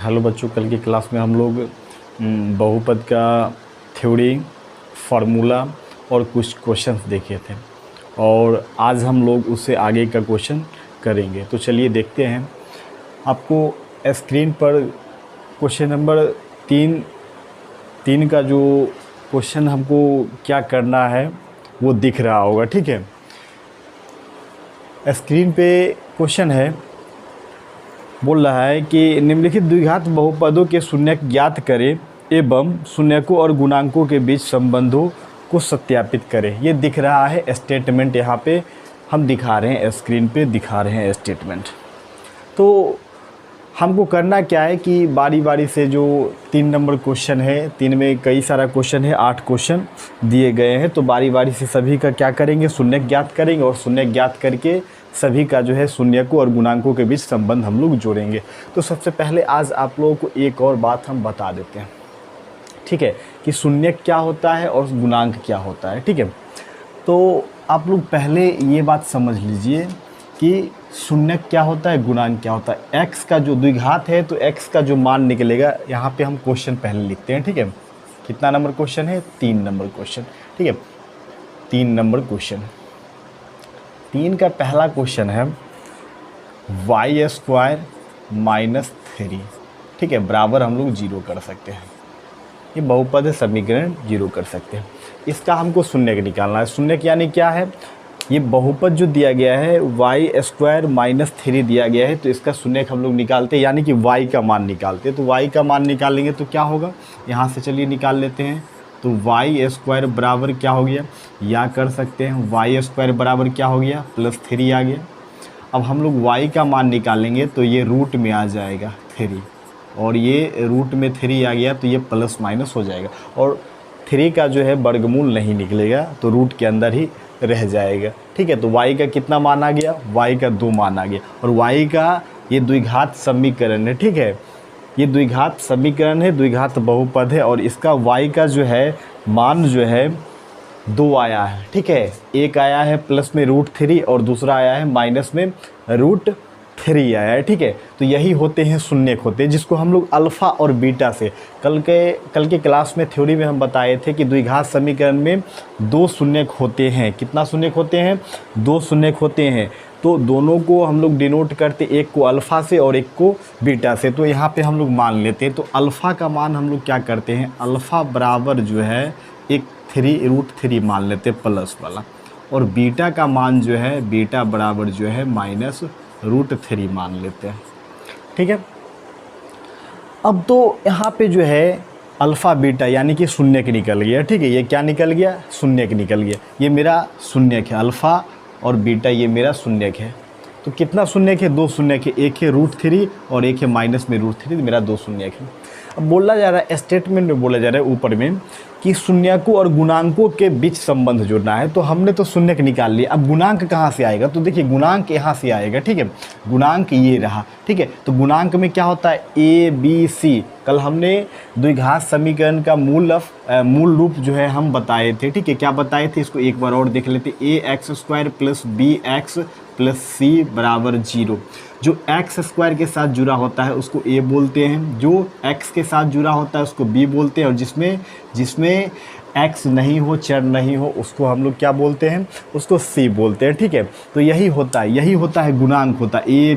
Hello बच्चों, कल की क्लास में हम लोग बहुपद का थ्योरी, फार्मूला और कुछ क्वेश्चंस देखे थे और आज हम लोग उससे आगे का क्वेश्चन करेंगे। तो चलिए देखते हैं। आपको स्क्रीन पर क्वेश्चन नंबर तीन का जो क्वेश्चन हमको क्या करना है वो दिख रहा होगा, ठीक है। स्क्रीन पे क्वेश्चन है, बोल रहा है कि निम्नलिखित द्विघात बहुपदों के शून्यक ज्ञात करें एवं शून्यकों और गुणांकों के बीच संबंधों को सत्यापित करें। ये दिख रहा है स्टेटमेंट, यहाँ पे हम दिखा रहे हैं, स्क्रीन पे दिखा रहे हैं स्टेटमेंट। तो हमको करना क्या है कि बारी बारी से जो 3 नंबर क्वेश्चन है, 3 में कई सारा क्वेश्चन है, 8 क्वेश्चन दिए गए हैं, तो बारी बारी से सभी का क्या करेंगे, शून्यक ज्ञात करेंगे और शून्यक ज्ञात करके सभी का जो है शून्यकों और गुणांकों के बीच संबंध हम लोग जोड़ेंगे। तो सबसे पहले आज आप लोगों को एक और बात हम बता देते हैं, ठीक है, कि शून्यक क्या होता है और गुणांक क्या होता है, ठीक है। तो आप लोग पहले ये बात समझ लीजिए कि शून्यक क्या होता है, गुणांक क्या होता है। x का जो द्विघात है तो x का जो मान निकलेगा, यहाँ पे हम क्वेश्चन पहले लिखते हैं, ठीक है। कितना नंबर क्वेश्चन है, 3 नंबर क्वेश्चन, ठीक है। 3 नंबर क्वेश्चन, 3 का पहला क्वेश्चन है y² - 3, ठीक है, बराबर हम लोग 0 कर सकते हैं। ये बहुपद है, समीकरण 0 कर सकते हैं। इसका हमको शून्यक निकालना है। शून्यक यानी क्या है, ये बहुपद जो दिया गया है y² - 3 दिया गया है, तो इसका शून्यक हम लोग निकालते हैं, यानी कि y का मान निकालते हैं। तो y का मान निकालेंगे तो क्या होगा, यहाँ से चलिए निकाल लेते हैं। तो y² बराबर क्या हो गया, या कर सकते हैं y² बराबर क्या हो गया, +3 आ गया। अब हम लोग y का मान निकालेंगे तो ये रूट में आ जाएगा 3, और ये रूट में 3 आ गया तो ये प्लस माइनस हो जाएगा, और 3 का जो है वर्गमूल नहीं निकलेगा तो रूट के अंदर ही रह जाएगा, ठीक है। तो y का कितना मान आ गया, y का 2 मान आ गया, और y का ये द्विघात समीकरण है, ठीक है। ये द्विघात समीकरण है, द्विघात बहुपद है, और इसका y का जो है मान जो है 2 आया है, ठीक है। एक आया है प्लस में √3 और दूसरा आया है माइनस में √3 आया है, ठीक है। तो यही होते हैं शून्यक होते हैं, जिसको हम लोग अल्फ़ा और बीटा से कल के क्लास में थ्योरी में हम बताए थे कि द्विघात समीकरण में 2 शून्यक होते हैं। कितना शून्यक होते हैं, 2 शून्यक होते हैं। तो दोनों को हम लोग डिनोट करते, एक को अल्फ़ा से और एक को बीटा से। तो यहाँ पे हम लोग मान लेते हैं, तो अल्फ़ा का मान हम लोग क्या करते हैं, अल्फ़ा बराबर जो है एक √3 मान लेते हैं प्लस वाला, और बीटा का मान जो है, बीटा बराबर जो है -√3 मान लेते हैं, ठीक है। अब तो यहाँ पे जो है अल्फ़ा बीटा यानी कि शून्यक निकल गया, ठीक है। ये क्या निकल गया, शून्यक निकल गया। ये मेरा शून्यक है, अल्फ़ा और बीटा ये मेरा शून्यक है। तो कितना शून्यक है, 2 शून्यक है, एक है √3 और एक है माइनस में √3, मेरा 2 शून्यक है। अब बोला जा रहा है, स्टेटमेंट में बोला जा रहा है ऊपर में कि शून्यकों और गुणांकों के बीच संबंध जोड़ना है। तो हमने तो शून्यक निकाल लिया, अब गुणांक कहाँ से आएगा, तो देखिए गुणांक यहाँ से आएगा, ठीक है। गुणांक ये रहा, ठीक है। तो गुणांक में क्या होता है, A B C। कल हमने द्विघात समीकरण का मूल रूप जो है हम बताए थे, ठीक है। क्या बताए थे, इसको एक बार और देख लेते। ax² + bx + c बराबर 0। जो x² के साथ जुड़ा होता है उसको a बोलते हैं, जो x के साथ जुड़ा होता है उसको b बोलते हैं, और जिसमें x नहीं हो, चर नहीं हो, उसको हम लोग क्या बोलते हैं, उसको c बोलते हैं, ठीक है। तो यही होता है गुणांक होता है, a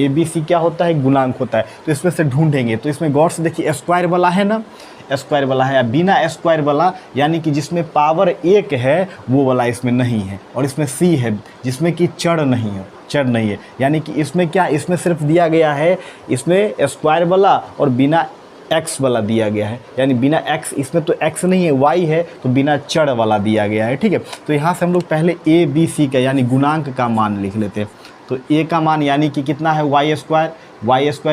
b c क्या होता है, गुणांक होता है। तो इसमें से ढूंढेंगे, तो इसमें गौर से देखिए स्क्वायर वाला है ना, स्क्वायर वाला है, बिना स्क्वायर वाला यानी कि जिसमें पावर 1 है वो वाला इसमें नहीं है, और इसमें c है जिसमें कि चर नहीं है, यानी कि इसमें क्या, इसमें सिर्फ दिया गया है, इसमें स्क्वायर वाला और बिना x वाला दिया गया है, यानी बिना x, इसमें तो x नहीं है, y है, तो बिना चर वाला दिया गया है, ठीक है। तो यहाँ से हम लोग पहले a b c का यानी गुणांक का मान लिख लेते हैं। तो a का मान यानी कि कितना है, y²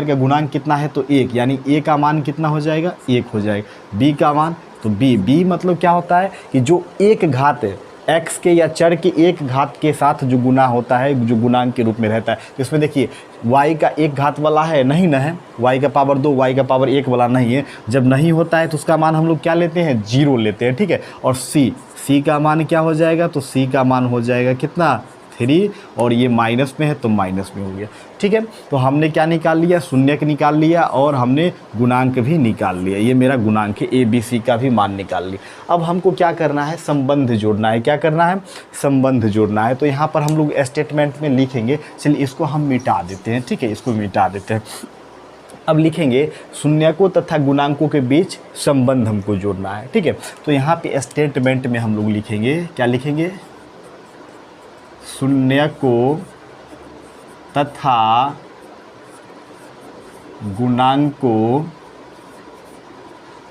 का गुणांक कितना है, तो 1, यानी a का मान कितना हो जाएगा, 1 हो जाएगा। b का मान, तो b मतलब क्या होता है कि जो एक घात है x के या चर के एक घात के साथ जो गुना होता है, जो गुणांक के रूप में रहता है। तो इसमें देखिए y का एक घात वाला है, नहीं ना है, y का पावर 2, y का पावर 1 वाला नहीं है। जब नहीं होता है तो उसका मान हम लोग क्या लेते हैं, 0 लेते हैं, ठीक है। और c का मान क्या हो जाएगा, तो c का मान हो जाएगा कितना, 3 और ये माइनस में है तो माइनस में हो गया। ठीक है, तो हमने क्या निकाल लिया, शून्यक निकाल लिया और हमने गुणांक भी निकाल लिया। ये मेरा गुणांक है, ABC का भी मान निकाल लिया। अब हमको क्या करना है, संबंध जोड़ना है। क्या करना है, संबंध जोड़ना है। तो यहाँ पर हम लोग स्टेटमेंट में लिखेंगे। चलिए इसको हम मिटा देते हैं। ठीक है, इसको मिटा देते हैं। अब लिखेंगे शून्यकों तथा गुणांकों के बीच संबंध हमको जोड़ना है। ठीक है, तो यहाँ पे स्टेटमेंट में हम लोग लिखेंगे, क्या लिखेंगे, शून्यकों तथा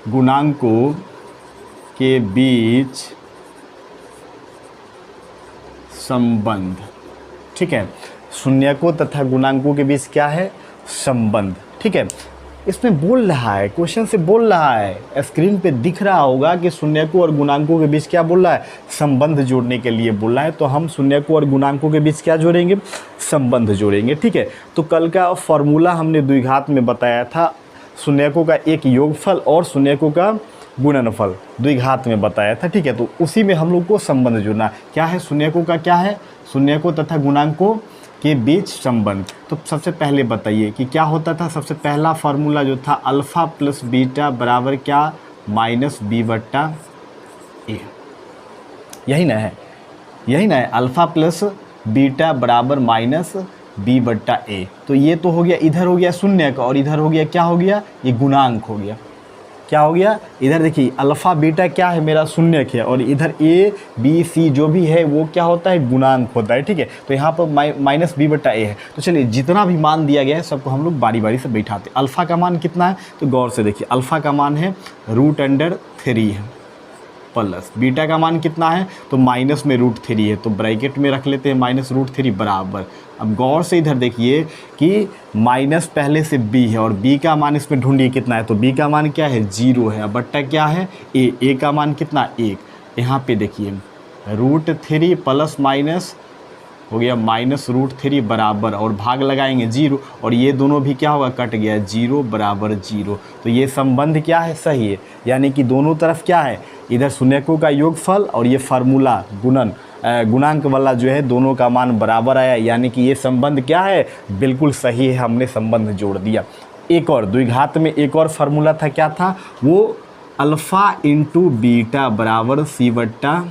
गुणांकों के बीच संबंध। ठीक है, शून्यकों तथा गुणांकों के बीच क्या है, संबंध। ठीक है, इसमें बोल रहा है, क्वेश्चन से बोल रहा है, स्क्रीन पे दिख रहा होगा कि शून्यकों और गुणांकों के बीच क्या बोल रहा है, संबंध जोड़ने के लिए बोल रहा है। तो हम शून्यकों और गुणांकों के बीच क्या जोड़ेंगे, संबंध जोड़ेंगे। ठीक है, तो कल का फॉर्मूला हमने द्विघात में बताया था, शून्यकों का एक योगफल और शून्यकों का गुणनफल द्विघात में बताया था। ठीक है, तो उसी में हम लोग को संबंध जोड़ना क्या है, शून्यकों का क्या है, शून्यकों तथा गुणांकों के बीच संबंध। तो सबसे पहले बताइए कि क्या होता था, सबसे पहला फार्मूला जो था अल्फ़ा प्लस बीटा बराबर क्या, माइनस बी बट्टा ए। यही ना है, यही ना है, अल्फ़ा प्लस बीटा बराबर माइनस बी बट्टा ए। तो ये तो हो गया, इधर हो गया शून्य का और इधर हो गया क्या हो गया, ये गुणांक हो गया। क्या हो गया, इधर देखिए अल्फ़ा बीटा क्या है, मेरा शून्यक है और इधर ए बी सी जो भी है वो क्या होता है, गुणांक होता है। ठीक है, तो यहाँ पर माइनस बी बट्टा ए है। तो चलिए जितना भी मान दिया गया है सबको हम लोग बारी बारी से बैठाते। अल्फ़ा का मान कितना है, तो गौर से देखिए, अल्फ़ा का मान है √3 है, प्लस बीटा का मान कितना है, तो माइनस में √3 है, तो ब्रैकेट में रख लेते हैं माइनस √3 बराबर। अब गौर से इधर देखिए कि माइनस पहले से b है और b का मान इसमें ढूंढिए कितना है, तो b का मान क्या है, 0 है। अब बट्टा क्या है, a का मान कितना, 1। यहाँ पे देखिए √3 प्लस माइनस हो गया माइनस √3 बराबर और भाग लगाएंगे 0 और ये दोनों भी क्या होगा, कट गया, 0 बराबर 0। तो ये संबंध क्या है, सही है। यानी कि दोनों तरफ क्या है, इधर शून्यकों का योगफल और ये फार्मूला गुणांक वाला जो है दोनों का मान बराबर आया। यानी कि ये संबंध क्या है, बिल्कुल सही है, हमने संबंध जोड़ दिया। एक और द्विघात में एक और फार्मूला था, क्या था वो, अल्फ़ा इंटू बीटा बराबर सी बट्टा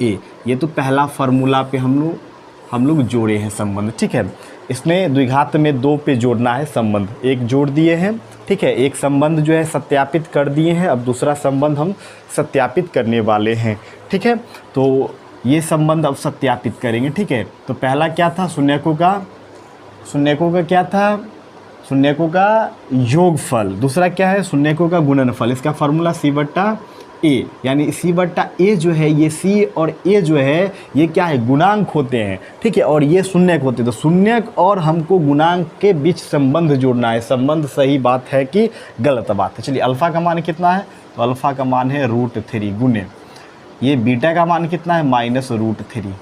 ए। ये तो पहला फार्मूला पे हम लोग जोड़े हैं संबंध। ठीक है, इसमें द्विघात में 2 पे जोड़ना है संबंध, एक जोड़ दिए हैं। ठीक है, एक संबंध जो है सत्यापित कर दिए हैं, अब दूसरा संबंध हम सत्यापित करने वाले हैं। ठीक है, तो ये संबंध अब सत्यापित करेंगे। ठीक है, तो पहला क्या था, शून्यकों का क्या था, शून्यकों का योगफल। दूसरा क्या है, शून्यकों का गुणनफल। इसका फार्मूला सी बट्टा ए, यानी सी बट्टा ए जो है, ये सी और ए जो है ये क्या है, गुणांक होते हैं। ठीक है, और ये शून्यक होते हैं। तो शून्यक और हमको गुणांक के बीच संबंध जोड़ना है। संबंध सही बात है कि गलत बात है। चलिए अल्फ़ा का मान कितना है, तो अल्फ़ा का मान है √3 गुने, ये बीटा का मान कितना है, माइनस √3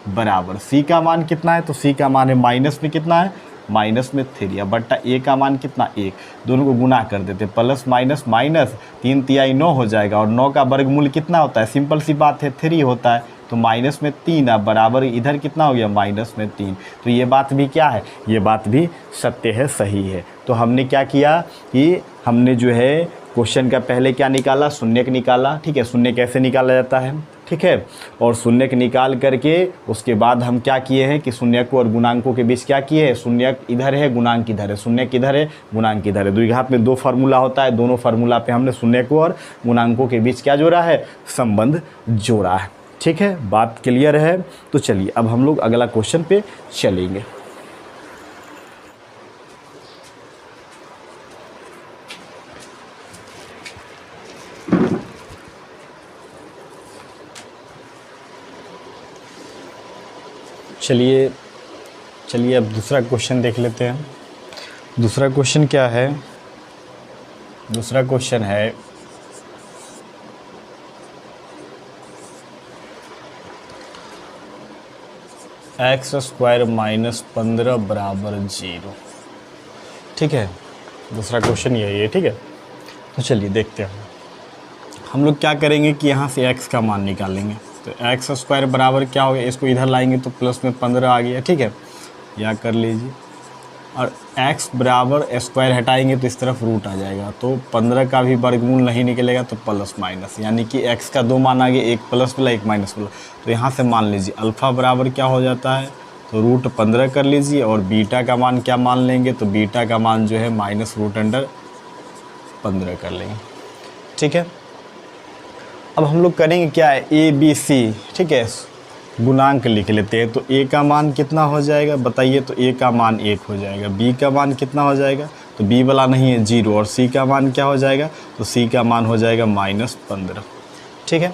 बराबर सी का मान कितना है, तो सी का मान है माइनस में कितना है, माइनस में 3। अब बट्टा ए का मान कितना, 1। दोनों को गुना कर देते, प्लस माइनस माइनस 3 तिहाई 9 हो जाएगा और 9 का वर्गमूल कितना होता है, सिंपल सी बात है 3 होता है। तो माइनस में 3 अब बराबर इधर कितना हो गया, माइनस में 3। तो ये बात भी क्या है, ये बात भी सत्य है, सही है। तो हमने क्या किया कि हमने जो है क्वेश्चन का पहले क्या निकाला, शून्यक निकाला। ठीक है, शून्य कैसे निकाला जाता है, ठीक है, और शून्यक निकाल करके उसके बाद हम क्या किए हैं कि शून्यकों और गुणांकों के बीच क्या किए हैं, शून्यक इधर है, गुणांक इधर है, शून्यक इधर है, गुणांक इधर है। द्विघात में 2 फार्मूला होता है, दोनों फार्मूला पे हमने शून्यकों और गुणांकों के बीच क्या जोड़ा है, संबंध जोड़ा है। ठीक है, बात क्लियर है। तो चलिए अब हम लोग अगला क्वेश्चन पे चलेंगे। चलिए अब दूसरा क्वेश्चन देख लेते हैं। दूसरा क्वेश्चन क्या है, दूसरा क्वेश्चन है x² - 15 बराबर 0। ठीक है, दूसरा क्वेश्चन यही है। ठीक है, तो चलिए देखते हैं। हम लोग क्या करेंगे कि यहाँ से x का मान निकालेंगे। तो एक्स स्क्वायर बराबर क्या हो गया, इसको इधर लाएंगे तो प्लस में 15 आ गया, ठीक है, या कर लीजिए। और x बराबर स्क्वायर हटाएंगे तो इस तरफ रूट आ जाएगा, तो 15 का भी वर्गमूल नहीं निकलेगा तो प्लस माइनस, यानी कि x का 2 मान आ गया, एक प्लस वाला एक माइनस वाला। तो यहाँ से मान लीजिए अल्फ़ा बराबर क्या हो जाता है, तो रूट 15 कर लीजिए, और बीटा का मान क्या मान लेंगे, तो बीटा का मान जो है माइनस रूट अंडर 15 कर लेंगे, ठीक है। अब हम लोग करेंगे क्या है, ए बी सी, ठीक है, गुणांक लिख लेते हैं। तो ए का मान कितना हो जाएगा बताइए, तो ए का मान 1 हो जाएगा, बी का मान कितना हो जाएगा, तो बी वाला नहीं है 0, और सी का मान क्या हो जाएगा, तो सी का मान हो जाएगा -15, ठीक है।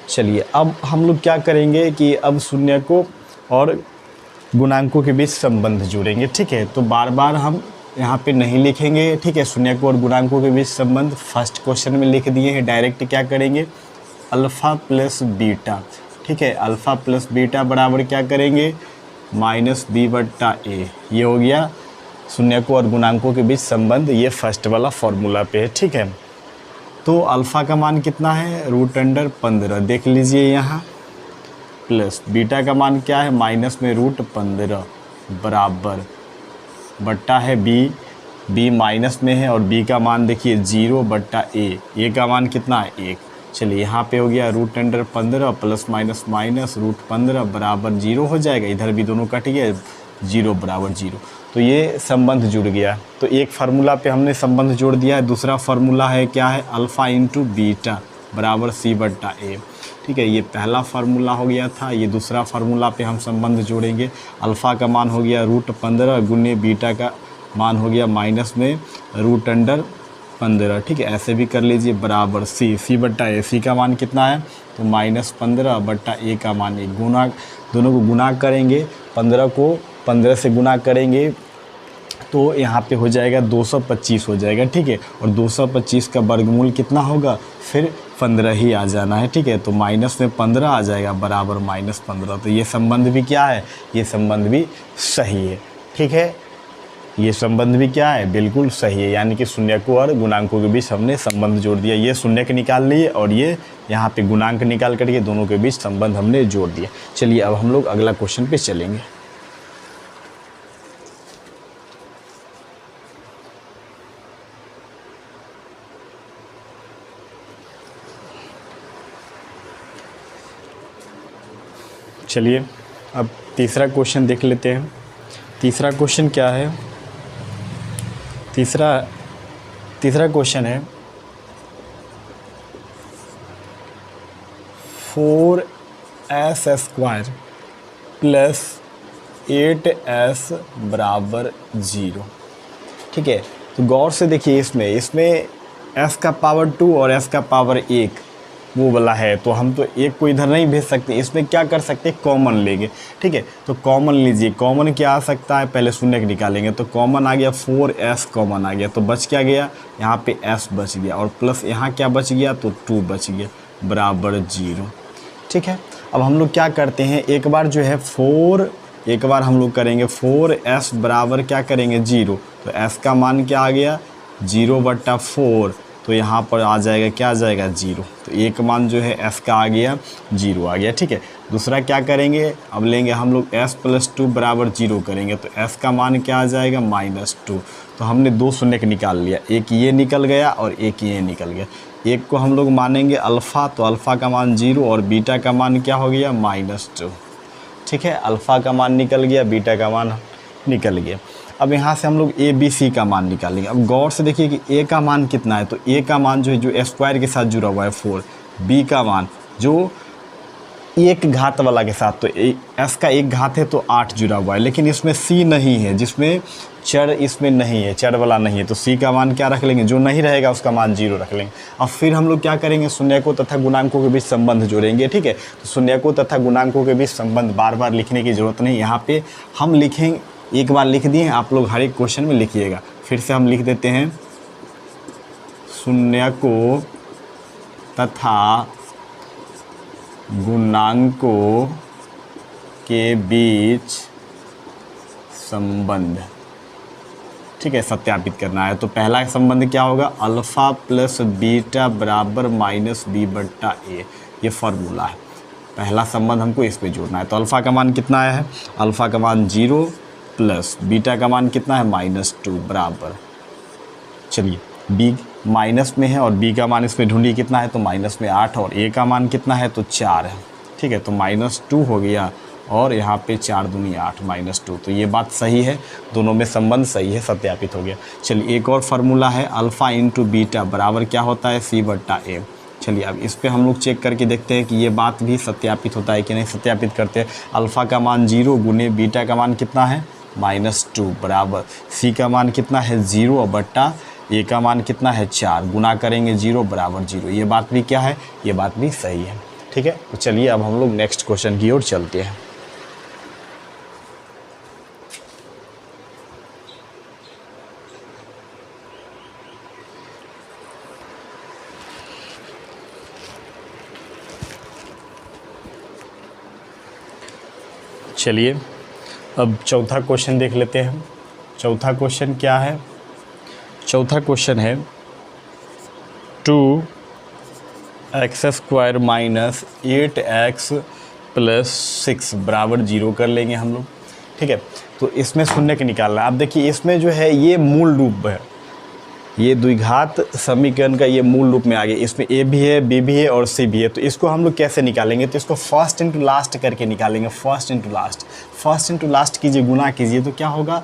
चलिए अब हम लोग क्या करेंगे कि अब शून्य को और गुणांकों के बीच संबंध जोड़ेंगे, ठीक है। तो बार बार हम यहाँ पे नहीं लिखेंगे, ठीक है, शून्य को और गुणांकों के बीच संबंध फर्स्ट क्वेश्चन में लिख दिए हैं। डायरेक्ट क्या करेंगे, अल्फ़ा प्लस बीटा, ठीक है, अल्फ़ा प्लस बीटा बराबर क्या करेंगे, -b/a। ये हो गया शून्य को और गुणांकों के बीच संबंध, ये फर्स्ट वाला फॉर्मूला पे है, ठीक है। तो अल्फ़ा का मान कितना है, रूट अंडर 15 देख लीजिए यहाँ, प्लस बीटा का मान क्या है, माइनस में रूट 15 बराबर बट्टा है बी माइनस में है, और बी का मान देखिए 0/a, ए का मान कितना है 1। चलिए यहाँ पे हो गया root under 15 plus minus minus root 15 बराबर 0 हो जाएगा, इधर भी दोनों कट गया, 0 बराबर 0। तो ये संबंध जुड़ गया। तो एक फार्मूला पे हमने संबंध जोड़ दिया है, दूसरा फार्मूला है क्या है, अल्फ़ा इंटू बीटा बराबर c/a, ठीक है। ये पहला फार्मूला हो गया था, ये दूसरा फार्मूला पे हम संबंध जोड़ेंगे। अल्फ़ा का मान हो गया रूट 15 गुने बीटा का मान हो गया माइनस में रूट अंडर 15, ठीक है, ऐसे भी कर लीजिए, बराबर c/a। सी का मान कितना है, तो -15/a का मान 1, गुना, दोनों को गुना करेंगे, 15 को 15 से गुना करेंगे तो यहाँ पे हो जाएगा 225 हो जाएगा, ठीक है। और 225 का वर्गमूल कितना होगा, फिर 15 ही आ जाना है, ठीक है। तो माइनस में 15 आ जाएगा बराबर -15। तो ये संबंध भी क्या है, ये संबंध भी सही है, ठीक है। ये संबंध भी क्या है, बिल्कुल सही है, यानी कि शून्य को और गुणांकों के बीच हमने संबंध जोड़ दिया। ये शून्य के निकाल लिए और ये यहाँ पे गुणांक निकाल करके दोनों के बीच संबंध हमने जोड़ दिया। चलिए अब हम लोग अगला क्वेश्चन पे चलेंगे। चलिए अब तीसरा क्वेश्चन देख लेते हैं। तीसरा क्वेश्चन क्या है, तीसरा क्वेश्चन है 4s² प्लस 8s बराबर 0, ठीक है। तो गौर से देखिए, इसमें s का पावर 2 और s का पावर 1 वो वाला है, तो हम तो एक को इधर नहीं भेज सकते, इसमें क्या कर सकते हैं, कॉमन लेंगे, ठीक है। तो कॉमन लीजिए, कॉमन क्या आ सकता है, पहले शून्य निकालेंगे, तो कॉमन आ गया 4s कॉमन आ गया, तो बच क्या गया, यहाँ पे s बच गया, और प्लस यहाँ क्या बच गया, तो 2 बच गया बराबर 0, ठीक है। अब हम लोग क्या करते हैं, एक बार जो है एक बार हम लोग करेंगे 4s बराबर क्या करेंगे 0, तो s का मान क्या आ गया 0/4, तो यहाँ पर आ जाएगा क्या आ जाएगा 0, तो एक मान जो है s का आ गया 0 आ गया, ठीक है। दूसरा क्या करेंगे, अब लेंगे हम लोग s + 2 बराबर 0 करेंगे, तो s का मान क्या आ जाएगा -2, तो हमने 2 शून्य निकाल लिया, एक ये निकल गया और एक ये निकल गया। एक को हम लोग मानेंगे अल्फ़ा, तो अल्फ़ा का मान 0 और बीटा का मान क्या हो गया -2, ठीक है। अल्फ़ा का मान निकल गया, बीटा का मान निकल गया। अब यहाँ से हम लोग ए बी सी का मान निकालेंगे। अब गौर से देखिए कि ए का मान कितना है, तो ए का मान जो है जो स्क्वायर के साथ जुड़ा हुआ है 4, बी का मान जो एक घात वाला के साथ, तो एस का एक घात है तो 8 जुड़ा हुआ है, लेकिन इसमें सी नहीं है, जिसमें चर इसमें नहीं है, चर वाला नहीं है, तो सी का मान क्या रख लेंगे, जो नहीं रहेगा उसका मान 0 रख लेंगे। अब फिर हम लोग क्या करेंगे, शून्य को तथा गुणांकों के बीच संबंध जोड़ेंगे, ठीक है। तो शून्य को तथा गुणांकों के बीच संबंध बार बार लिखने की ज़रूरत नहीं, यहाँ पे हम लिखेंगे, एक बार लिख दिए, आप लोग हर एक क्वेश्चन में लिखिएगा। फिर से हम लिख देते हैं, शून्य को तथा गुणांकों के बीच संबंध, ठीक है, सत्यापित करना है। तो पहला संबंध क्या होगा, अल्फ़ा प्लस बीटा बराबर -b/a, ये फार्मूला है। पहला संबंध हमको इस पे जोड़ना है। तो अल्फ़ा का मान कितना आया है, अल्फ़ा का मान 0 प्लस बीटा का मान कितना है -2 बराबर, चलिए बी माइनस में है और बी का मान इसमें ढूंढिए कितना है, तो माइनस में 8 और ए का मान कितना है, तो 4 है। ठीक है, तो -2 हो गया और यहाँ पे 4 दूनी 8 -2, तो ये बात सही है, दोनों में संबंध सही है, सत्यापित हो गया। चलिए एक और फार्मूला है, अल्फ़ा इंटू बीटा बराबर क्या होता है, C/A। चलिए अब इस पे हम लोग चेक करके देखते हैं कि ये बात भी सत्यापित होता है कि नहीं। सत्यापित करते हैं। अल्फ़ा का मान 0 गुने बीटा का मान कितना है, -2 बराबर सी का मान कितना है 0 और बट्टा ए का मान कितना है 4, गुना करेंगे 0 बराबर 0। ये बात भी क्या है, ये बात भी सही है। ठीक है, तो चलिए अब हम लोग नेक्स्ट क्वेश्चन की ओर चलते हैं। चलिए अब चौथा क्वेश्चन देख लेते हैं। चौथा क्वेश्चन क्या है, चौथा क्वेश्चन है 2x² माइनस 8x प्लस 6 बराबर 0 कर लेंगे हम लोग। ठीक है, तो इसमें शून्य के निकालना है। अब देखिए इसमें जो है ये मूल रूप है, ये द्विघात समीकरण का ये मूल रूप में आ गया। इसमें ए भी है, बी भी है और सी भी है। तो इसको हम लोग कैसे निकालेंगे, तो इसको फर्स्ट इंटू लास्ट करके निकालेंगे। फर्स्ट इंटू लास्ट कीजिए, गुना कीजिए, तो क्या होगा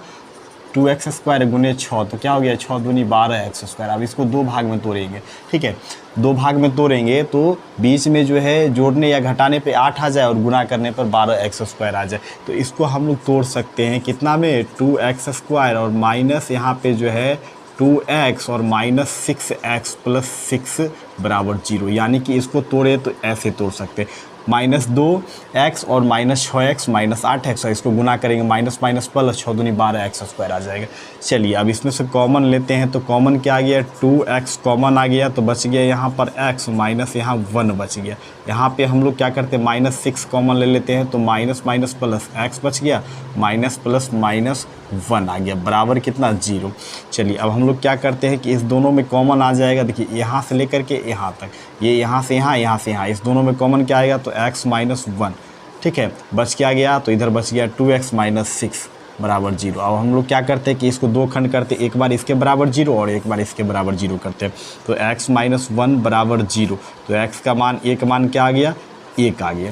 2x² गुने 6, तो क्या हो गया 6 दूनी 12x²। अब इसको दो भाग में तोड़ेंगे। ठीक है, दो भाग में तोड़ेंगे तो बीच में जो है जोड़ने या घटाने पे 8 आ जाए और गुना करने पर 12x² आ जाए। तो इसको हम लोग तोड़ सकते हैं कितना में, 2x² और माइनस यहाँ पे जो है 2x और -6x प्लस 6 बराबर 0। यानी कि इसको तोड़े तो ऐसे तोड़ सकते हैं, -2x और -6x -8x, इसको गुना करेंगे माइनस माइनस प्लस 6 दूनी 12x² आ जाएगा। चलिए अब इसमें से कॉमन लेते हैं, तो कॉमन क्या आ गया, 2x कॉमन आ गया, तो बच गया यहाँ पर x माइनस यहाँ 1 बच गया। यहाँ पे हम लोग क्या करते हैं, -6 कॉमन ले लेते हैं, तो माइनस माइनस प्लस x बच गया, माइनस प्लस माइनस 1 आ गया बराबर कितना 0। चलिए अब हम लोग क्या करते हैं कि इस दोनों में कॉमन आ जाएगा। देखिए यहाँ से लेकर के यहाँ तक, ये यहाँ से यहाँ से यहाँ, इस दोनों में कॉमन क्या आएगा, तो x -1। ठीक है, बच क्या गया, तो इधर बच गया 2x - 6 बराबर 0। अब हम लोग क्या करते हैं कि इसको दो खंड करते, एक बार इसके बराबर 0 और एक बार इसके बराबर 0 करते हैं। तो x -1 बराबर 0, तो x का मान, एक मान क्या आ गया, 1 आ गया।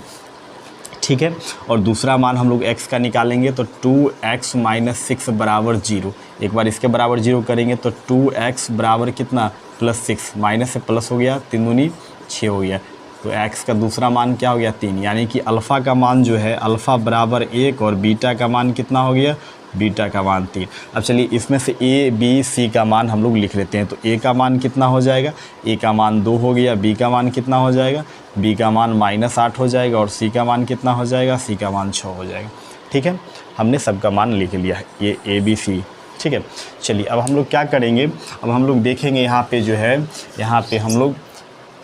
ठीक है, और दूसरा मान हम लोग x का निकालेंगे, तो 2x - 6 बराबर 0। एक बार इसके बराबर 0 करेंगे तो 2x बराबर कितना, +6, माइनस से प्लस हो गया, 3 दूनी 6 हो गया। तो x का दूसरा मान क्या हो गया, 3। यानी कि अल्फ़ा का मान जो है, अल्फ़ा बराबर 1 और बीटा का मान कितना हो गया, बीटा का मान 3। अब चलिए इसमें से a b c का मान हम लोग लिख लेते हैं। तो a का मान कितना हो जाएगा, a का मान 2 हो गया, b का मान कितना हो जाएगा, b का मान -8 हो जाएगा और c का मान कितना हो जाएगा, c का मान 6 हो जाएगा। ठीक है, हमने सबका मान लिख लिया है, ये a b c। ठीक है, चलिए अब हम लोग क्या करेंगे, अब हम लोग देखेंगे यहाँ पे जो है, यहाँ पे हम लोग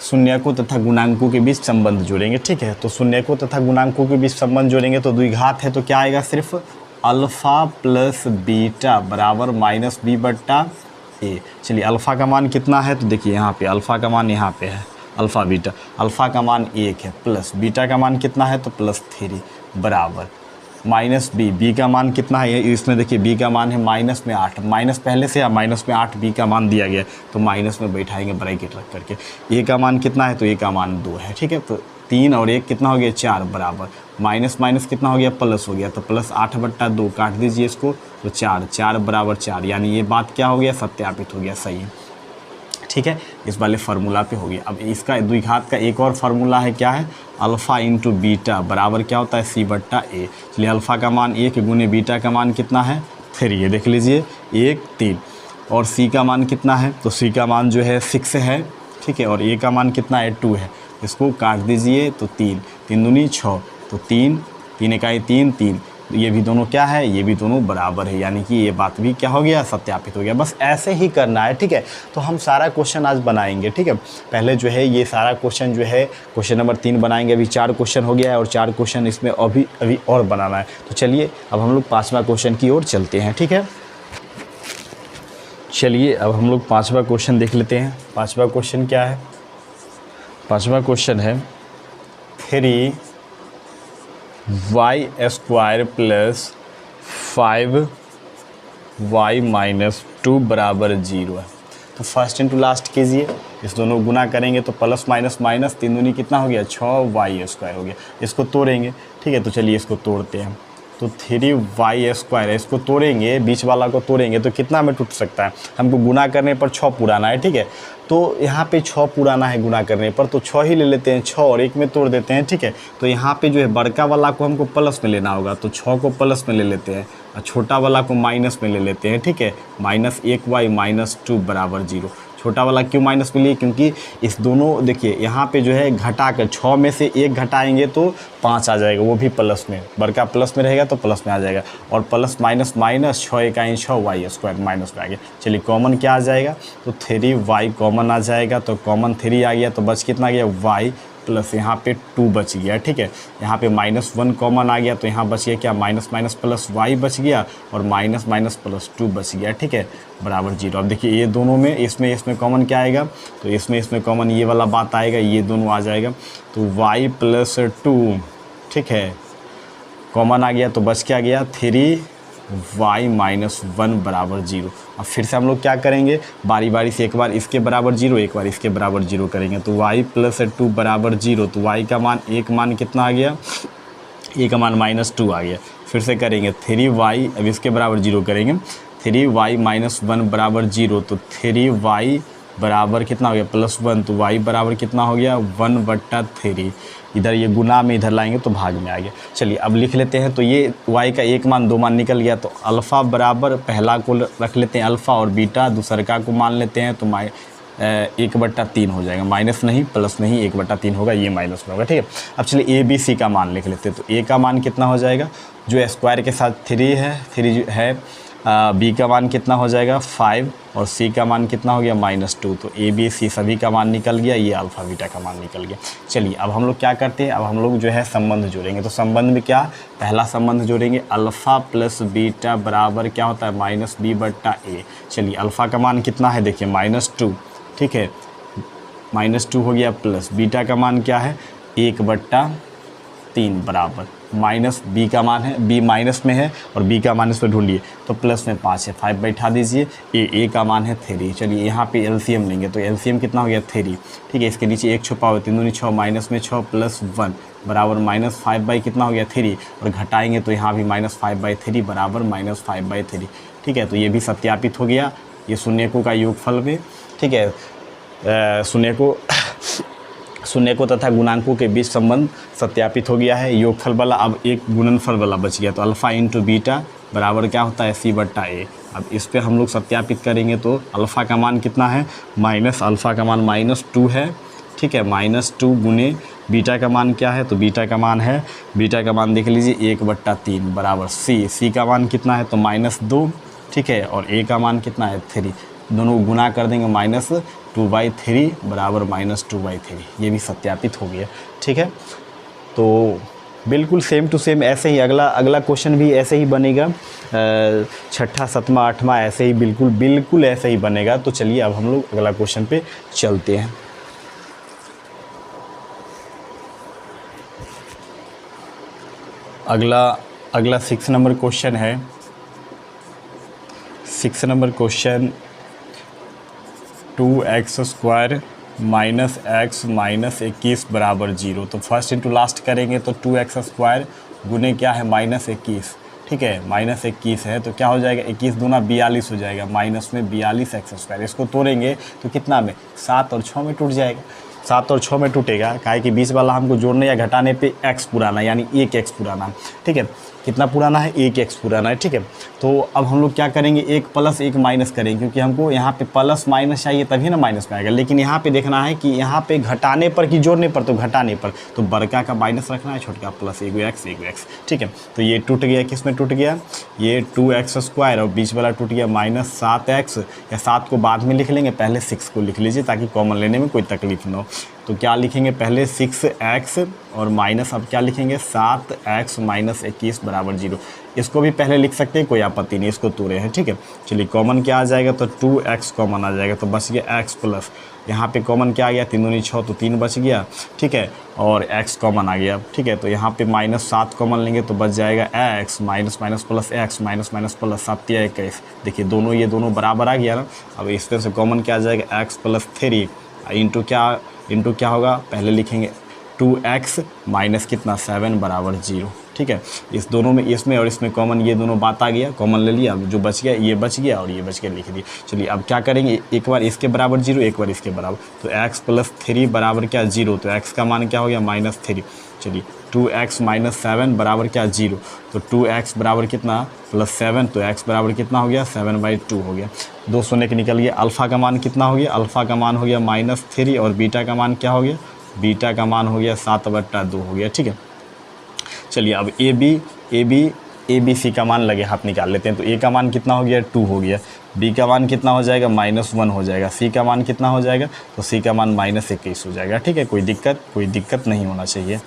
शून्यकों तथा गुणांकों के बीच संबंध जोड़ेंगे। ठीक है, तो शून्यकों तथा गुणांकों के बीच संबंध जोड़ेंगे तो द्विघात है, तो क्या आएगा, सिर्फ अल्फ़ा प्लस बीटा बराबर -b/a। चलिए अल्फ़ा का मान कितना है, तो देखिए यहाँ पे अल्फ़ा का मान यहाँ पे है, अल्फ़ा बीटा, अल्फ़ा का मान 1 है, प्लस बीटा का मान कितना है, तो +3 बराबर -b, b का मान कितना है, इसमें देखिए b का मान है -8, माइनस पहले से या -8 b का मान दिया गया, तो माइनस में बैठाएंगे ब्रैकेट रख करके। a का मान कितना है, तो a का मान 2 है। ठीक है, तो 3 और 1 कितना हो गया, 4 बराबर माइनस माइनस कितना हो गया, प्लस हो गया, तो +8/2 काट दीजिए इसको, तो 4 बराबर 4। यानी ये बात क्या हो गया, सत्यापित हो गया, सही है। ठीक है, इस वाले फार्मूला पे हो गया। अब इसका द्विघात का एक और फार्मूला है, क्या है, अल्फ़ा इंटू बीटा बराबर क्या होता है, C/A। चलिए अल्फ़ा का मान 1 गुने बीटा का मान कितना है, 3, ये देख लीजिए 1 3, और C का मान कितना है, तो C का मान जो है 6 है। ठीक है, और A का मान कितना है, 2 है। इसको काट दीजिए, तो 3 दूनी 6, तो 3 इकाई 3, ये भी दोनों क्या है, ये भी दोनों बराबर है। यानी कि ये बात भी क्या हो गया, सत्यापित हो गया। बस ऐसे ही करना है। ठीक है, तो हम सारा क्वेश्चन आज बनाएंगे। ठीक है, पहले जो है ये सारा क्वेश्चन जो है क्वेश्चन नंबर 3 बनाएंगे। अभी 4 क्वेश्चन हो गया है और 4 क्वेश्चन इसमें अभी और बनाना है। तो चलिए अब हम लोग 5वां क्वेश्चन की ओर चलते हैं। ठीक है, चलिए अब हम लोग 5वां क्वेश्चन देख लेते हैं। 5वां क्वेश्चन क्या है, 5वां क्वेश्चन है 3 Y square plus 5y minus 2 बराबर 0 है। तो फर्स्ट इंटू लास्ट कीजिए, इस दोनों गुना करेंगे तो प्लस माइनस माइनस 3 दूनी कितना हो गया 6y स्क्वायर हो गया। इसको तोड़ेंगे, ठीक है, तो चलिए इसको तोड़ते हैं। तो 3y स्क्वायर है, इसको तोड़ेंगे, बीच वाला को तोड़ेंगे तो कितना में टूट सकता है, हमको गुना करने पर 6 पुराना है, ठीक है। तो यहाँ पे 6 पुराना है गुना करने पर, तो 6 ही ले लेते हैं, 6 और 1 में तोड़ देते हैं, ठीक है। तो यहाँ पे जो है बड़का वाला को हमको प्लस में लेना होगा, तो 6 को प्लस में ले लेते हैं और छोटा वाला को माइनस में ले लेते हैं, ठीक है। माइनस 1y माइनस 2 बराबर 0। छोटा वाला क्यों माइनस में लिए, क्योंकि इस दोनों देखिए यहाँ पे जो है घटा कर 6 में से 1 घटाएंगे तो 5 आ जाएगा, वो भी प्लस में, बड़का प्लस में रहेगा तो प्लस में आ जाएगा। और प्लस माइनस माइनस 6 इकाई 6y स्क्वायर माइनस में आ गया। चलिए कॉमन क्या आ जाएगा, तो 3y कॉमन आ जाएगा, तो कॉमन 3 आ गया, तो बच कितना गया y प्लस यहाँ पे 2 बच गया, ठीक है। यहाँ पे -1 कॉमन आ गया, तो यहाँ बच गया क्या माइनस माइनस प्लस y बच गया और माइनस माइनस प्लस 2 बच गया, ठीक है, बराबर 0। अब देखिए ये दोनों में इसमें कॉमन क्या आएगा, तो इसमें कॉमन ये वाला बात आएगा, ये दोनों आ जाएगा, तो y प्लस 2, ठीक है, कॉमन आ गया, तो बच क्या गया 3y माइनस 1 बराबर 0। अब फिर से हम लोग क्या करेंगे, बारी बारी से एक बार इसके बराबर 0 एक बार इसके बराबर 0 करेंगे, तो y प्लस 2 बराबर 0। तो y का मान एक मान कितना आ गया, a का मान -2 आ गया। फिर से करेंगे 3y, अब इसके बराबर 0 करेंगे, 3y माइनस 1 बराबर 0। तो 3y बराबर कितना हो गया +1, तो y बराबर कितना हो गया 1/3। इधर ये गुना में इधर लाएंगे तो भाग में आ गया। चलिए अब लिख लेते हैं, तो ये y का एक मान 2 मान निकल गया, तो अल्फ़ा बराबर पहला को रख लेते हैं अल्फ़ा और बीटा दूसरका को मान लेते हैं, तो 1/3 हो जाएगा, माइनस नहीं प्लस नहीं 1/3 होगा, ये माइनस में होगा, ठीक है। अब चलिए ABC का मान लिख लेते हैं, तो A का मान कितना हो जाएगा, जो स्क्वायर के साथ 3 है, 3 है, B का मान कितना हो जाएगा 5 और C का मान कितना हो गया -2। तो ABC सभी का मान निकल गया, ये अल्फ़ा बीटा का मान निकल गया। चलिए अब हम लोग क्या करते हैं, अब हम लोग जो है संबंध जोड़ेंगे। तो संबंध में क्या, पहला संबंध जोड़ेंगे अल्फ़ा प्लस बीटा बराबर क्या होता है -B/A। चलिए अल्फ़ा का मान कितना है, देखिए -2, ठीक है, -2 हो गया, प्लस बीटा का मान क्या है 1/3 बराबर माइनस बी का मान है, बी माइनस में है और बी का मान इस पर ढूंढिए, तो प्लस में 5 है, 5 बैठा दीजिए, ए का मान है 3। चलिए यहाँ पे एलसीएम लेंगे, तो एलसीएम कितना हो गया 3, ठीक है। इसके नीचे 1 छुपा हुआ, 3 दूनी 6, माइनस में 6 प्लस 1 बराबर -5/, कितना हो गया 3, और घटाएंगे तो यहाँ भी -5/3 बराबर -5/3, ठीक है। तो ये भी सत्यापित हो गया, ये शून्यकों का योगफल में, ठीक है, शून्यकों तथा गुणांकों के बीच संबंध सत्यापित हो गया है, योगफल वाला। अब एक गुणनफल वाला बच गया, तो अल्फ़ा इंटू बीटा बराबर क्या होता है C/A। अब इस पे हम लोग सत्यापित करेंगे, तो अल्फ़ा का मान कितना है अल्फ़ा का मान -2 है, ठीक है, -2 गुने बीटा का मान क्या है, तो बीटा का मान देख लीजिए 1/3 बराबर C का मान कितना है, तो -2, ठीक है, और A का मान कितना है 3, दोनों गुना कर देंगे -2/3 बराबर -2/3, ये भी सत्यापित हो गया, ठीक है। तो बिल्कुल सेम टू सेम ऐसे ही अगला क्वेश्चन भी ऐसे ही बनेगा, 6ठा 7वां 8वां ऐसे ही बिल्कुल ऐसे ही बनेगा। तो चलिए अब हम लोग अगला क्वेश्चन पे चलते हैं। अगला 6 नंबर क्वेश्चन है। 6 number question 2x² minus x minus 21 बराबर 0। तो फर्स्ट इंटू लास्ट करेंगे, तो 2x² गुने क्या है -21, ठीक है, -21 है, तो क्या हो जाएगा 21 दूना 42 हो जाएगा, माइनस में 42x²। इसको तोड़ेंगे तो कितना में 7 और 6 में टूट जाएगा, 7 और 6 में टूटेगा, काहे कि बीच वाला हमको जोड़ने या घटाने पे x पुराना यानी 1x पुराना, ठीक है, कितना पुराना है 1x पुराना है, ठीक है। तो अब हम लोग क्या करेंगे, 1 प्लस 1 माइनस करेंगे, क्योंकि हमको यहाँ पे प्लस माइनस चाहिए तभी ना माइनस में आएगा, लेकिन यहाँ पे देखना है कि यहाँ पे घटाने पर कि जोड़ने पर, तो घटाने पर, तो बड़का का माइनस रखना है, छोटका प्लस 1x, ठीक है। तो ये टूट गया, किस में टूट गया, ये 2x² और बीच वाला टूट गया -7x, या 7 को बाद में लिख लेंगे, पहले 6 को लिख लीजिए ताकि कॉमन लेने में कोई तकलीफ ना हो। तो क्या लिखेंगे पहले 6x और माइनस अब क्या लिखेंगे 7x माइनस 21 बराबर 0। इसको भी पहले लिख सकते हैं, कोई आपत्ति नहीं, इसको तोड़े हैं, ठीक है। चलिए कॉमन क्या आ जाएगा, तो 2x कॉमन आ जाएगा, तो बच गया x प्लस यहाँ पे कॉमन क्या आ गया 3 दूनी 6 तो 3 बच गया, ठीक है, और x कॉमन आ गया, ठीक है। तो यहाँ पे -7 कॉमन लेंगे तो बच जाएगा x minus minus plus x minus minus plus 7 या 21। देखिए दोनों ये दोनों बराबर आ गया ना। अब इस तरह से कॉमन क्या आ जाएगा x प्लस 3 इंटू क्या होगा, पहले लिखेंगे 2x माइनस कितना 7 बराबर 0, ठीक है। इस दोनों में इसमें और इसमें कॉमन ये दोनों बात आ गया, कॉमन ले लिया, अब जो बच गया ये बच गया और ये बच गया लिख दिया। चलिए अब क्या करेंगे, एक बार इसके बराबर 0 एक बार इसके बराबर, तो x प्लस 3 बराबर क्या 0, तो x का मान क्या हो गया -3। चलिए 2x माइनस 7 बराबर क्या 0, तो 2x बराबर कितना +7, तो x बराबर कितना हो गया 7/2 हो गया। 2 शून्य के निकल गया। अल्फ़ा का मान कितना हो गया, अल्फ़ा का मान हो गया -3 और बीटा का मान क्या हो गया, बीटा का मान हो गया 7/2 हो गया, ठीक है। चलिए अब ए बी सी का मान लगे हाथ निकाल लेते हैं। तो ए का मान कितना हो गया 2 हो गया, बी का मान कितना हो जाएगा -1 हो जाएगा, सी का मान कितना हो जाएगा, तो सी का मान -21 हो जाएगा, ठीक है। कोई दिक्कत नहीं होना चाहिए।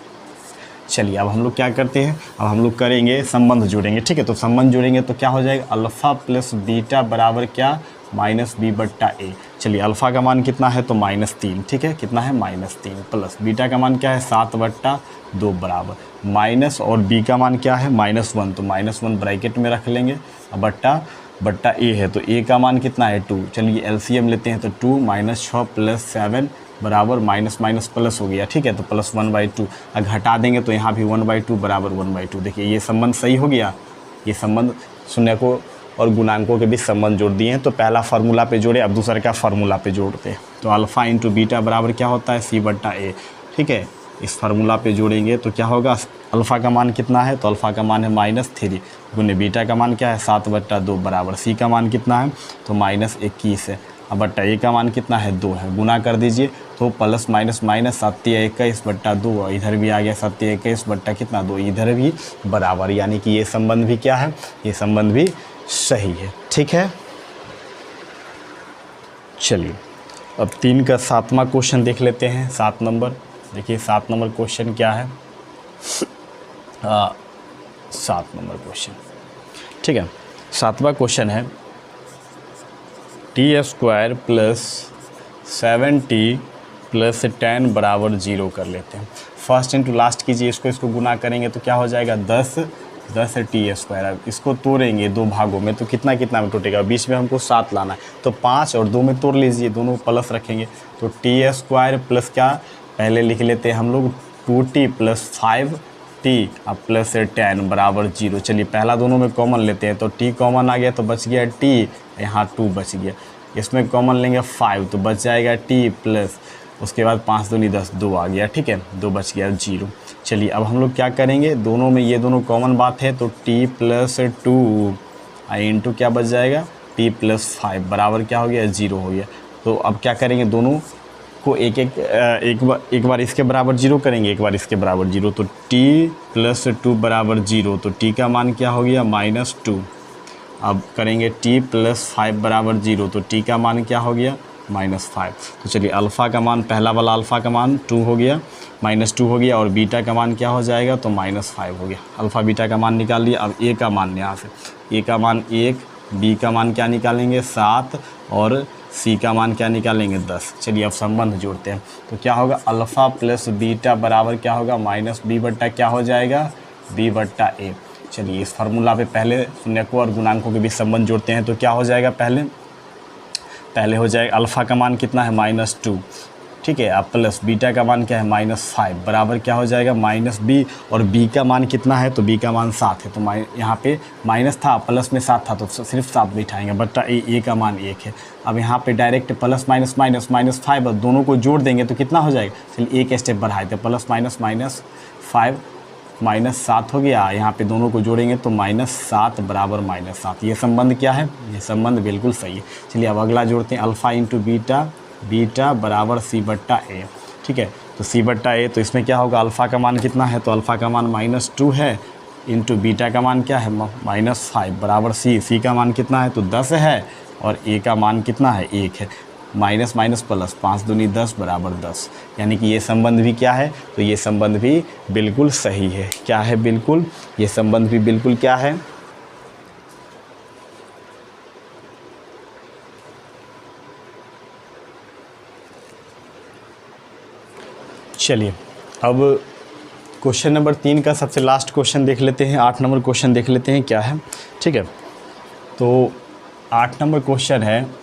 चलिए अब हम लोग क्या करते हैं, अब हम लोग करेंगे संबंध जोड़ेंगे, ठीक है। तो संबंध जोड़ेंगे तो क्या हो जाएगा, अल्फ़ा प्लस बीटा बराबर क्या -b/a। चलिए अल्फ़ा का मान कितना है, तो -3, ठीक है, कितना है -3, प्लस बीटा का मान क्या है 7/2 बराबर माइनस, और बी का मान क्या है -1, तो -1 ब्रैकेट में रख लेंगे, बट्टा ए है, तो ए का मान कितना है 2। चलिए एलसीएम लेते हैं, तो 2 - 6 + 7 बराबर माइनस माइनस प्लस हो गया, ठीक है। तो प्लस 1/2 अगर घटा देंगे तो यहाँ भी 1/2 बराबर 1/2। देखिए ये संबंध सही हो गया, ये संबंध शून्य को और गुणांकों के बीच संबंध जोड़ दिए हैं। तो पहला फार्मूला पे जोड़े, अब दूसरे का फार्मूला पे जोड़ते हैं। तो अल्फ़ा इंटू बीटा बराबर क्या होता है c/a, ठीक है। इस फार्मूला पे जोड़ेंगे तो क्या होगा, अल्फ़ा का मान कितना है, तो अल्फ़ा का मान है -3 गुने बीटा का मान क्या है 7/2 बराबर सी का मान कितना है, तो -21 है, अब बट्टा ए का मान कितना है 2 है, गुना कर दीजिए तो प्लस माइनस माइनस 7 या 21/2, इधर भी आ गया 7 या 21 बट्टा कितना 2, इधर भी बराबर, यानी कि ये संबंध भी क्या है, ये संबंध भी सही है, ठीक है। चलिए अब 3 का 7वां क्वेश्चन देख लेते हैं। 7 नंबर, देखिए 7 नंबर क्वेश्चन क्या है, 7 नंबर क्वेश्चन, ठीक है। 7वां क्वेश्चन है t² प्लस 7t प्लस 10 बराबर 0 कर लेते हैं। फर्स्ट इंटू लास्ट कीजिए, इसको गुना करेंगे तो क्या हो जाएगा 10 t²। इसको तोड़ेंगे 2 भागों में तो कितना में टूटेगा, बीच में हमको 7 लाना है, तो 5 और 2 में तोड़ लीजिए, दोनों प्लस रखेंगे तो t² प्लस क्या पहले लिख लेते हैं हम लोग 2t प्लस 5t अब प्लस 10 बराबर 0। चलिए पहला दोनों में कॉमन लेते हैं, तो t कॉमन आ गया तो बच गया t, यहाँ 2 बच गया, इसमें कॉमन लेंगे 5 तो बच जाएगा t प्लस, उसके बाद 5 दूनी 10 2 आ गया, ठीक है, 2 बच गया 0। चलिए अब हम लोग क्या करेंगे, दोनों में ये दोनों कॉमन बात है, तो t प्लस 2 इंटू क्या बच जाएगा t प्लस 5 बराबर क्या हो गया 0 हो गया। तो अब क्या करेंगे, दोनों को एक बार इसके बराबर 0 करेंगे, एक बार इसके बराबर 0, तो t प्लस 2 बराबर 0, तो t का मान क्या हो गया -2। अब करेंगे t प्लस 5 बराबर 0, तो t का मान क्या हो गया -5। तो चलिए अल्फ़ा का मान, पहला वाला अल्फ़ा का मान 2 हो गया, -2 हो गया, और बीटा का मान क्या हो जाएगा, तो -5 हो गया। अल्फ़ा बीटा का मान निकाल लिया। अब ए का मान, यहाँ से ए का मान 1, बी का मान क्या निकालेंगे 7 और सी का मान क्या निकालेंगे 10। चलिए अब संबंध जोड़ते हैं, तो क्या होगा अल्फ़ा प्लस बीटा बराबर क्या होगा -b बट्टा क्या हो जाएगा b/a। चलिए इस फार्मूला पे पहले शून्यकों और गुणांकों के बीच संबंध जोड़ते हैं, तो क्या हो जाएगा, पहले हो जाएगा अल्फ़ा का मान कितना है -2, ठीक है, अब प्लस बीटा का मान क्या है -5 बराबर क्या हो जाएगा -b, और b का मान कितना है, तो b का मान 7 है, तो यहाँ पे माइनस था प्लस में 7 था तो सिर्फ 7 बिठाएंगे, बट्टा ए का मान 1 है। अब यहाँ पे डायरेक्ट प्लस माइनस माइनस -5 और दोनों को जोड़ देंगे तो कितना हो जाएगा, चलिए एक स्टेप बढ़ाए थे, प्लस माइनस -5 -7 हो गया, यहाँ पे दोनों को जोड़ेंगे तो -7 बराबर -7। ये संबंध क्या है, ये संबंध बिल्कुल सही है। चलिए अब अगला जोड़ते हैं, अल्फ़ा इंटू बीटा बराबर c/a, ठीक है। तो c/a, तो इसमें क्या होगा, अल्फ़ा का मान कितना है, तो अल्फ़ा का मान -2 है, इंटू बीटा का मान क्या है -5 बराबर सी का मान कितना है, तो 10 है, और ए का मान कितना है 1 है। माइनस माइनस प्लस, 5 दूनी 10 बराबर 10, यानी कि ये संबंध भी क्या है, तो ये संबंध भी बिल्कुल सही है। क्या है, बिल्कुल, ये संबंध भी बिल्कुल क्या है, चलिए अब क्वेश्चन नंबर 3 का सबसे लास्ट क्वेश्चन देख लेते हैं, 8 नंबर क्वेश्चन देख लेते हैं क्या है। ठीक है, तो 8 नंबर क्वेश्चन है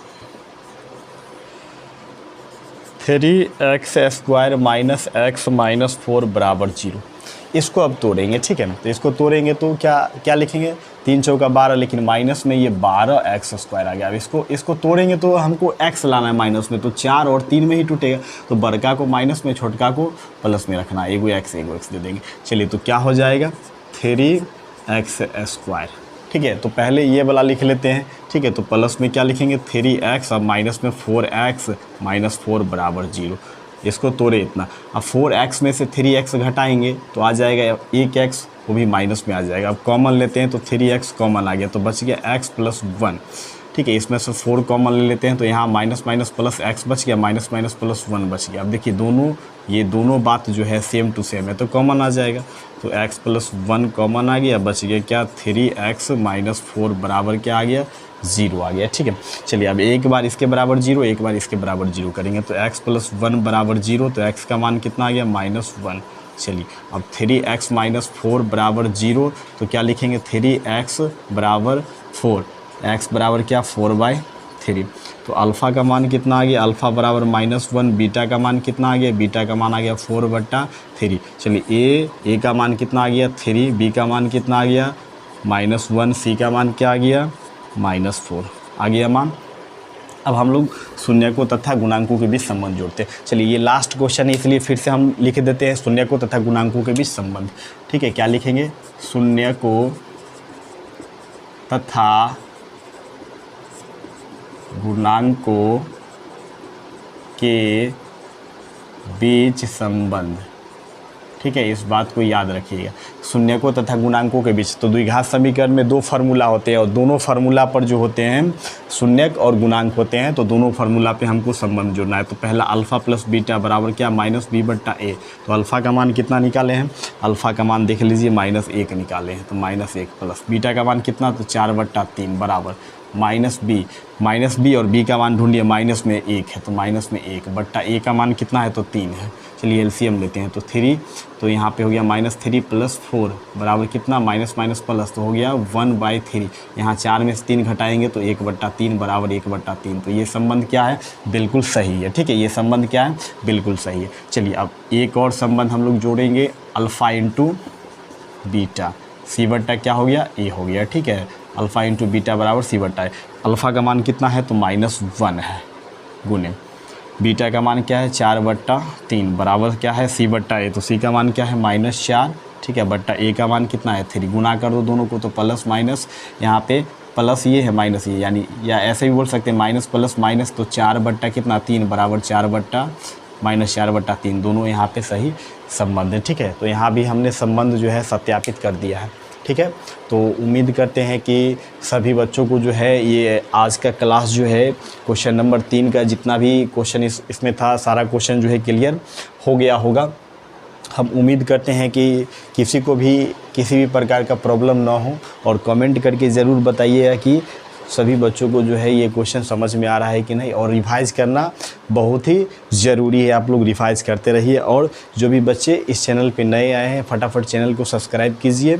3x² माइनस एक्स माइनस 4 बराबर 0। इसको अब तोड़ेंगे। ठीक है, तो इसको तोड़ेंगे तो क्या लिखेंगे, 3 चौका 12, लेकिन माइनस में ये 12x² आ गया। अब इसको तोड़ेंगे तो हमको x लाना है माइनस में, तो 4 और 3 में ही टूटेगा, तो बड़का को माइनस में, छोटका को प्लस में रखना, एगो x दे देंगे। चलिए, तो क्या हो जाएगा 3x²। ठीक है, तो पहले ये वाला लिख लेते हैं। ठीक है, तो प्लस में क्या लिखेंगे 3x, अब माइनस में 4x माइनस 4 बराबर 0। इसको तोड़े इतना, अब 4x में से 3x घटाएंगे तो आ जाएगा 1x, वो भी माइनस में आ जाएगा। अब कॉमन लेते हैं तो 3x कॉमन आ गया, तो बच गया x प्लस 1। ठीक है, इसमें से 4 कॉमन ले लेते हैं तो यहाँ माइनस माइनस प्लस x बच गया, माइनस माइनस प्लस 1 बच गया। अब देखिए ये दोनों बात जो है सेम टू सेम है, तो कॉमन आ जाएगा, तो x प्लस 1 कॉमन आ गया, बच गया क्या 3x माइनस 4 बराबर क्या आ गया 0 आ गया। ठीक है, चलिए अब एक बार इसके बराबर 0, एक बार इसके बराबर 0 करेंगे, तो x प्लस 1 बराबर 0, तो x का मान कितना आ गया -1। चलिए, अब 3x माइनस 4 बराबर 0, तो क्या लिखेंगे 3x बराबर 4, x बराबर क्या 4/3। तो अल्फ़ा का मान कितना आ गया, अल्फ़ा बराबर -1, बीटा का मान कितना आ गया, बीटा का मान आ गया 4/3। चलिए ए का मान कितना आ गया 3, बी का मान कितना आ गया -1, सी का मान क्या आ गया -4 आ गया मान। अब हम लोग शून्यकों तथा गुणांकों के बीच संबंध जोड़ते हैं। चलिए, ये लास्ट क्वेश्चन है, इसलिए फिर से हम लिख देते हैं शून्यकों तथा गुणांकों के बीच संबंध। ठीक है, क्या लिखेंगे, शून्यकों तथा गुणांकों के बीच संबंध। ठीक है, इस बात को याद रखिएगा, शून्यकों तथा गुणांकों के बीच। तो द्विघात समीकरण में 2 फार्मूला होते हैं, और दोनों फार्मूला पर जो होते हैं शून्यक और गुणांक होते हैं, तो दोनों फार्मूला पे हमको संबंध जोड़ना है। तो पहला अल्फ़ा प्लस बीटा बराबर क्या -b/a। तो अल्फ़ा का मान कितना निकाले हैं, अल्फ़ा का मान देख लीजिए -1 निकाले हैं, तो -1 प्लस बीटा का मान कितना, तो 4/3 बराबर -b और b का मान ढूंढिए, माइनस में 1 है तो माइनस में 1/a का मान कितना है, तो 3 है। चलिए एलसीएम लेते हैं, तो 3, तो यहाँ पे हो गया -3 + 4 बराबर कितना, माइनस माइनस प्लस, तो हो गया 1/3। यहाँ 4 में से 3 घटाएंगे तो 1/3 बराबर 1/3। तो ये संबंध क्या है, बिल्कुल सही है। ठीक है, ये संबंध क्या है, बिल्कुल सही है। चलिए अब एक और संबंध हम लोग जोड़ेंगे, अल्फ़ा इंटू बीटा, c/a क्या हो गया, a हो गया। ठीक है, अल्फ़ा इंटू बीटा बराबर c/a। अल्फ़ा का मान कितना है, तो -1 है, गुने बीटा का मान क्या है 4/3 बराबर क्या है c/a। तो c का मान क्या है -4। ठीक है, बट्टा a का मान कितना है 3। गुना कर दो दोनों को, तो प्लस माइनस, यहाँ पे प्लस ये है माइनस ये, यानी या ऐसे भी बोल सकते हैं माइनस प्लस माइनस, तो 4/3 बराबर 4/3, दोनों यहाँ पे सही संबंध है। ठीक है, तो यहाँ भी हमने संबंध जो है सत्यापित कर दिया है। ठीक है, तो उम्मीद करते हैं कि सभी बच्चों को जो है ये आज का क्लास जो है क्वेश्चन नंबर 3 का जितना भी क्वेश्चन इसमें था, सारा क्वेश्चन जो है क्लियर हो गया होगा। हम उम्मीद करते हैं कि किसी को भी किसी भी प्रकार का प्रॉब्लम ना हो, और कमेंट करके ज़रूर बताइएगा कि सभी बच्चों को जो है ये क्वेश्चन समझ में आ रहा है कि नहीं। और रिवाइज़ करना बहुत ही ज़रूरी है, आप लोग रिवाइज़ करते रहिए। और जो भी बच्चे इस चैनल पे नए आए हैं, फटाफट चैनल को सब्सक्राइब कीजिए,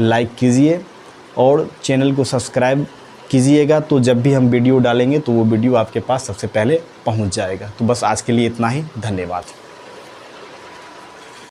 लाइक कीजिए और चैनल को सब्सक्राइब कीजिएगा, तो जब भी हम वीडियो डालेंगे तो वो वीडियो आपके पास सबसे पहले पहुंच जाएगा। तो बस आज के लिए इतना ही, धन्यवाद।